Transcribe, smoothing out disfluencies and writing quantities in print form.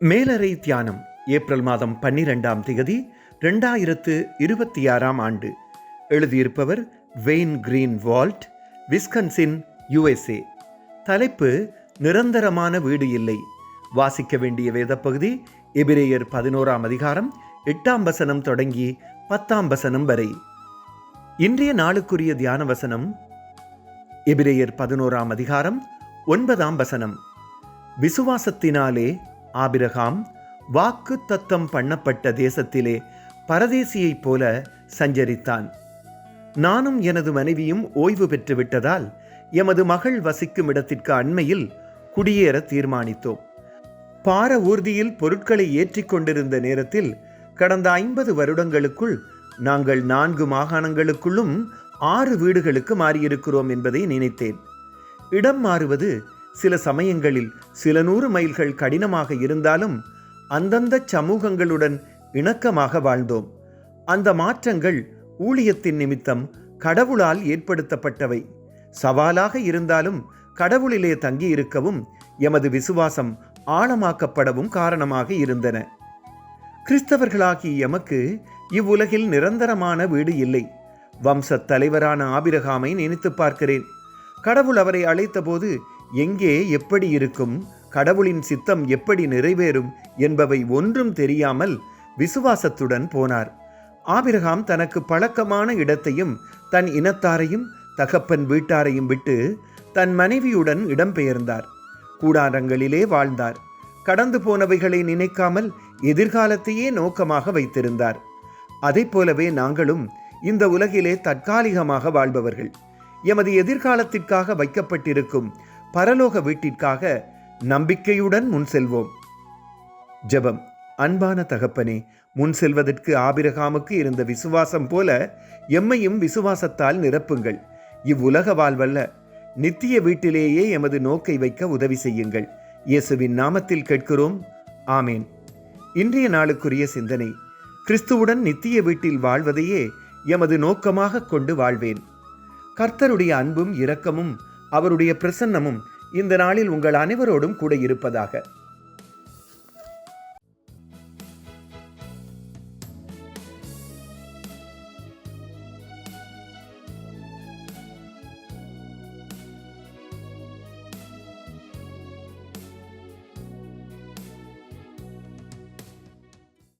மேலறை தியானம் ஏப்ரல் மாதம் 12ஆம் தேதி 2026ஆம் ஆண்டு. எழுதியிருப்பவர் vein green Walt, Wisconsin, USA. தலைப்பு நிரந்தரமான வீடு இல்லை. வாசிக்க வேண்டிய வேத பகுதி எபிரேயர் 11ஆம் அதிகாரம் 8ஆம் வசனம் தொடங்கி 10ஆம் வசனம் வரை. இன்றைய நாளுக்குரிய தியான வசனம் எபிரேயர் 11ஆம் அதிகாரம் 9ஆம் வசனம். விசுவாசத்தினாலே ஆபிரகாம் வாக்கு தத்தம் பண்ணப்பட்ட தேசத்திலே பரதேசியைப் போல சஞ்சரித்தான். நானும் எனது மனைவியும் ஓய்வு பெற்று விட்டதால் எமது மகள் வசிக்கும் இடத்திற்கு அண்மையில் குடியேற தீர்மானித்தோம். பார ஊர்தியில் பொருட்களை ஏற்றிக் கொண்டிருந்த நேரத்தில் கடந்த 50 வருடங்களுக்குள் நாங்கள் 4 மாகாணங்களுக்குள்ளும் 6 வீடுகளுக்கு மாறியிருக்கிறோம் என்பதை நினைத்தேன். இடம் மாறுவது சில சமயங்களில் சில 100 மைல்கள் கடினமாக இருந்தாலும் அந்தந்த சமூகங்களுடன் இணக்கமாக வாழ்ந்தோம். அந்த மாற்றங்கள் ஊழியத்தின் நிமித்தம் கடவுளால் ஏற்படுத்தப்பட்டவை. சவாலாக இருந்தாலும் கடவுளிலே தங்கியிருக்கவும் எமது விசுவாசம் ஆழமாக்கப்படவும் காரணமாக இருந்தன. கிறிஸ்தவர்களாகி எமக்கு இவ்வுலகில் நிரந்தரமான வீடு இல்லை. வம்சத் தலைவரான ஆபிரகாமை நினைத்து பார்க்கிறேன். கடவுள் அவரை அழைத்தபோது எங்கே எப்படி இருக்கும், கடவுளின் சித்தம் எப்படி நிறைவேறும் என்பவை ஒன்றும் தெரியாமல் விசுவாசத்துடன் போனார். ஆபிரகாம் தனக்கு பழக்கமான இடத்தையும் தன் இனத்தாரையும் தகப்பன் வீட்டாரையும் விட்டு தன் மனைவியுடன் இடம்பெயர்ந்தார். கூடாரங்களிலே வாழ்ந்தார். கடந்து போனவைகளை நினைக்காமல் எதிர்காலத்தையே நோக்கமாக வைத்திருந்தார். அதை போலவே நாங்களும் இந்த உலகிலே தற்காலிகமாக வாழ்பவர்கள். எமது எதிர்காலத்திற்காக வைக்கப்பட்டிருக்கும் பரலோக வீட்டிற்காக நம்பிக்கையுடன் முன் செல்வோம். ஜெபம். அன்பான தகப்பனே, முன் செல்வதற்கு ஆபிரகாமுக்கு இருந்த விசுவாசம் போல எம்மையும் விசுவாசத்தால் நிரப்புங்கள். இவ்வுலக வாழ்வல்ல, நித்திய வீட்டிலேயே எமது நோக்கை வைக்க உதவி செய்யுங்கள். இயேசுவின் நாமத்தில் கேட்கிறோம், ஆமேன். இன்றைய நாளுக்குரிய சிந்தனை: கிறிஸ்துவுடன் நித்திய வீட்டில் வாழ்வதையே எமது நோக்கமாக கொண்டு வாழ்வேன். கர்த்தருடைய அன்பும் இரக்கமும் அவருடைய பிரசன்னமும் இந்த நாளில் உங்கள் அனைவரோடும் கூட இருப்பதாக.